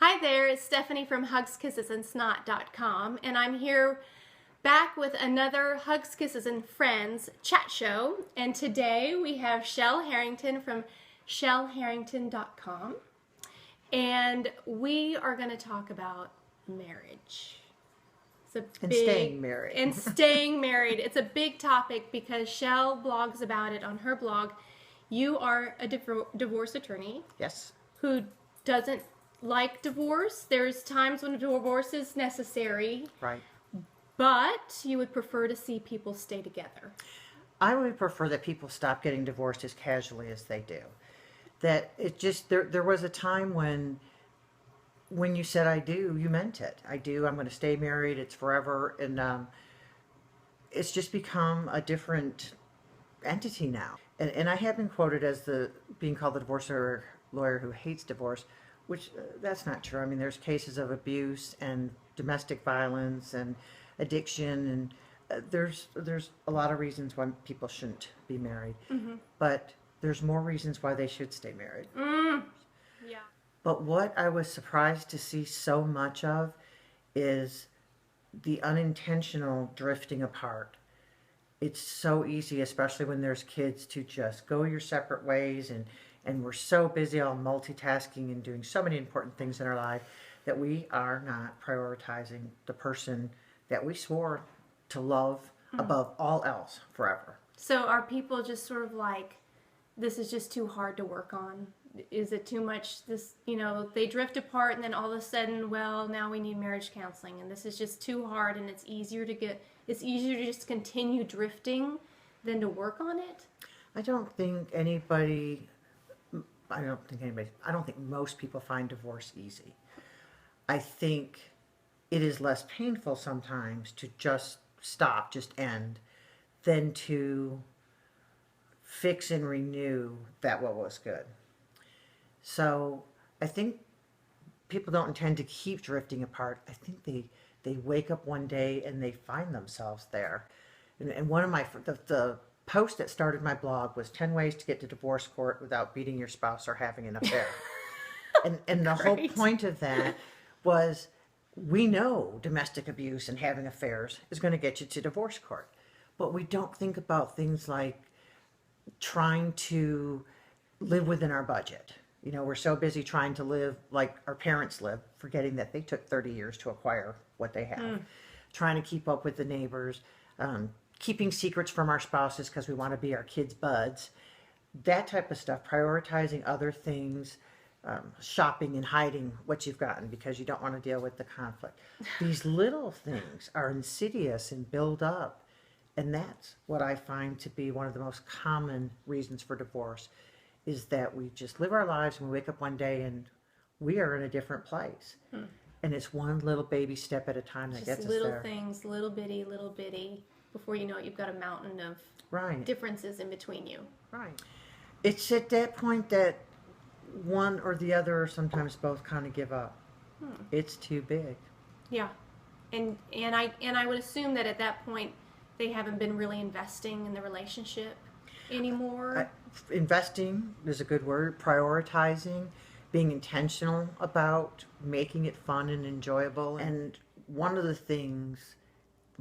Hi there, it's Stephanie from HugsKissesAndSnot.com, and I'm here back with another Hugs, Kisses, and Friends chat show. And today we have Shel Harrington from ShelHarrington.com, and we are going to talk about marriage. Staying married. And staying married. It's a big topic because Shel blogs about it on her blog. You are a divorce attorney. Yes. Who doesn't like divorce. There's times when divorce is necessary. Right. But you would prefer to see people stay together. I would prefer that people stop getting divorced as casually as they do. That it just, there was a time when you said I do, you meant it. I do, I'm going to stay married, it's forever. And it's just become a different entity now. And I have been quoted as being called the divorce lawyer who hates divorce, which that's not true. I mean, there's cases of abuse and domestic violence and addiction, and there's a lot of reasons why people shouldn't be married. Mm-hmm. But there's more reasons why they should stay married. Yeah. But what I was surprised to see so much of is the unintentional drifting apart. It's so easy, especially when there's kids, to just go your separate ways, and we're so busy all multitasking and doing so many important things in our life that we are not prioritizing the person that we swore to love above all else forever. So are people just sort of like, this is just too hard to work on? Is it too much, they drift apart and then all of a sudden, well, now we need marriage counseling and this is just too hard, and it's easier to just continue drifting than to work on it? I don't think most people find divorce easy. I think it is less painful sometimes to just stop, just end, than to fix and renew that what was good. So I think people don't intend to keep drifting apart. I think they wake up one day and they find themselves there. And one of the post that started my blog was 10 ways to get to divorce court without beating your spouse or having an affair. and the whole point of that was, we know domestic abuse and having affairs is going to get you to divorce court. But we don't think about things like trying to live within our budget. We're so busy trying to live like our parents lived, forgetting that they took 30 years to acquire what they have. Trying to keep up with the neighbors, keeping secrets from our spouses because we want to be our kids' buds. That type of stuff, prioritizing other things, shopping and hiding what you've gotten because you don't want to deal with the conflict. These little things are insidious and build up. And that's what I find to be one of the most common reasons for divorce, is that we just live our lives and we wake up one day and we are in a different place. And it's one little baby step at a time that gets us there. Just little things, little bitty. Before you know it, you've got a mountain of differences in between you. Right. It's at that point that one or the other, or sometimes both, kind of give up. It's too big. Yeah. And I would assume that at that point they haven't been really investing in the relationship anymore. Investing is a good word. Prioritizing, being intentional about making it fun and enjoyable. And one of the things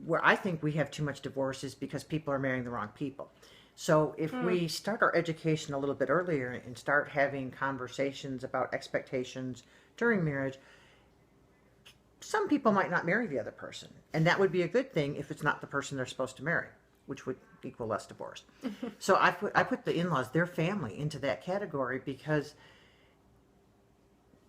where I think we have too much divorce is because people are marrying the wrong people. So if we start our education a little bit earlier and start having conversations about expectations during marriage, some people might not marry the other person. And that would be a good thing if it's not the person they're supposed to marry, which would equal less divorce. So I put the in-laws, their family, into that category because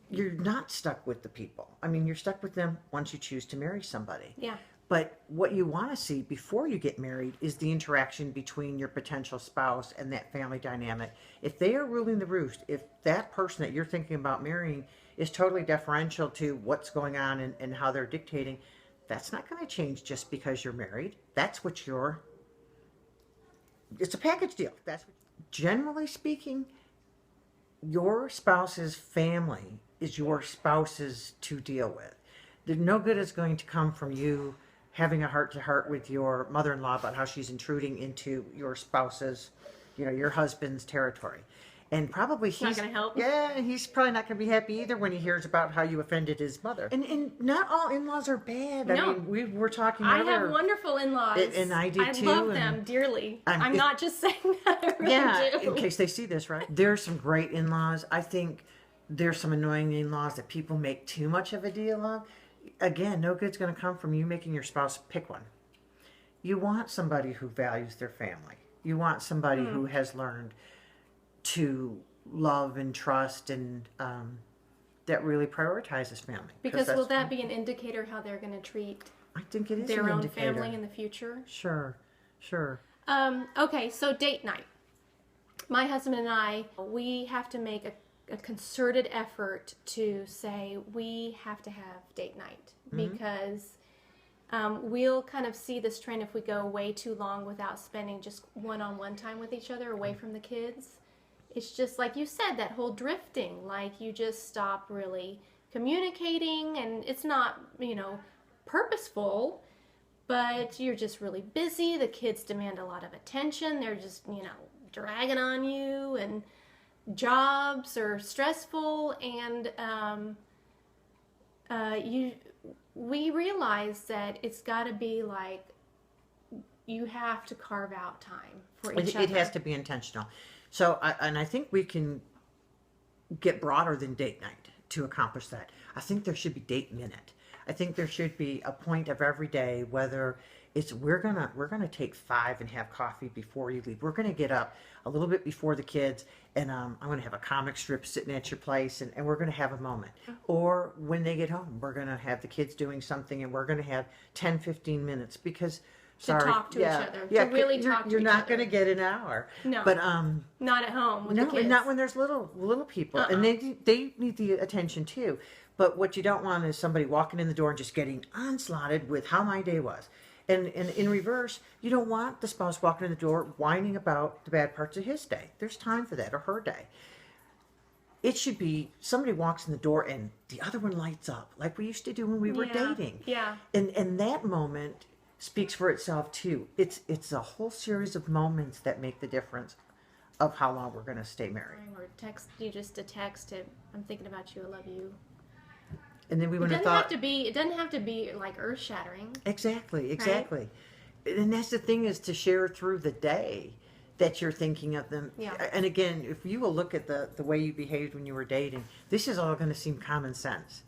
you're not stuck with the people. I mean, you're stuck with them once you choose to marry somebody. Yeah. But what you want to see before you get married is the interaction between your potential spouse and that family dynamic. If they are ruling the roost, if that person that you're thinking about marrying is totally deferential to what's going on and how they're dictating, that's not going to change just because you're married. That's what it's a package deal. Generally speaking, your spouse's family is your spouse's to deal with. No good is going to come from you having a heart-to-heart with your mother-in-law about how she's intruding into your spouse's, your husband's territory. And probably not gonna help. Yeah, and he's probably not going to be happy either when he hears about how you offended his mother. And not all in-laws are bad. No. I mean, we were talking I earlier. have wonderful in-laws. And I do too. I love them dearly. I'm not just saying that. I really Yeah, do. in case they see this, right? There's some great in-laws. I think there's some annoying in-laws that people make too much of a deal of. Again, no good's going to come from you making your spouse pick one. You want somebody who values their family. You want somebody who has learned to love and trust and that really prioritizes family. Because will that be an indicator how they're going to treat I think it is their an own indicator. family in the future? Sure. Okay, so date night. My husband and I, we have to make a concerted effort to say we have to have date night because we'll kind of see this trend if we go way too long without spending just one-on-one time with each other away from the kids. It's just like you said, that whole drifting, like you just stop really communicating, and it's not, purposeful, but you're just really busy. The kids demand a lot of attention. They're just, dragging on you, and jobs are stressful, and we realize that it's got to be like you have to carve out time for each other. It has to be intentional. So, I think we can get broader than date night to accomplish that. I think there should be date minute. I think there should be a point of every day, whether it's we're gonna take 5 and have coffee before you leave. We're gonna get up a little bit before the kids, and I'm gonna have a comic strip sitting at your place, and we're gonna have a moment. Or when they get home, we're gonna have the kids doing something, and we're gonna have 10, 15 minutes because. To talk to each other. To really talk to each other. You're not going to get an hour. No. But not at home with the kids. Not when there's little people, and they need the attention too. But what you don't want is somebody walking in the door and just getting onslaughted with how my day was. And in reverse, you don't want the spouse walking in the door whining about the bad parts of his day. There's time for that, or her day. It should be somebody walks in the door and the other one lights up, like we used to do when we were dating. Yeah. And that moment speaks for itself too. It's a whole series of moments that make the difference of how long we're going to stay married. Or text you just a text. I'm thinking about you. I love you. And then we would have It thought doesn't have to be like earth shattering. exactly. Right? And that's the thing, is to share through the day that you're thinking of them. Yeah. And again, if you will look at the way you behaved when you were dating, this is all going to seem common sense.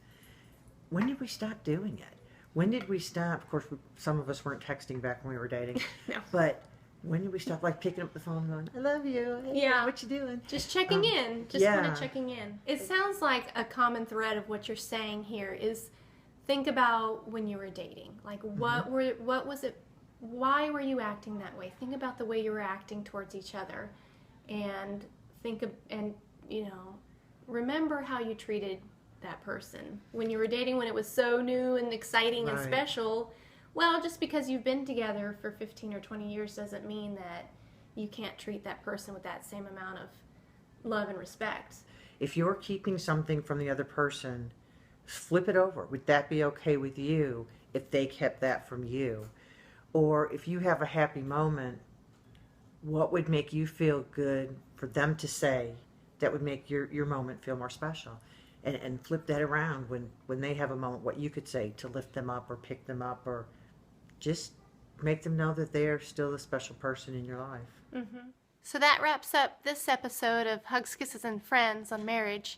When did we stop doing it? When did we stop? Of course, some of us weren't texting back when we were dating. No. But when did we stop, like, picking up the phone and going, I love you. Hey, Yeah. what you doing? Just checking in. Just yeah. kind of checking in. It sounds like a common thread of what you're saying here is think about when you were dating. Like, what was it? Why were you acting that way? Think about the way you were acting towards each other, and remember how you treated that person when you were dating, when it was so new and exciting and special. Well, just because you've been together for 15 or 20 years doesn't mean that you can't treat that person with that same amount of love and respect. If you're keeping something from the other person, flip it over. Would that be okay with you if they kept that from you? Or if you have a happy moment, what would make you feel good for them to say that would make your moment feel more special? And flip that around when they have a moment, what you could say to lift them up or pick them up, or just make them know that they are still a special person in your life. Mm-hmm. So that wraps up this episode of Hugs, Kisses, and Friends on marriage.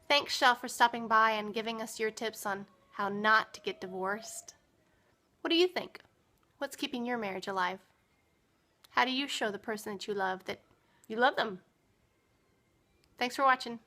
Thanks, Shel, for stopping by and giving us your tips on how not to get divorced. What do you think? What's keeping your marriage alive? How do you show the person that you love them? Thanks for watching.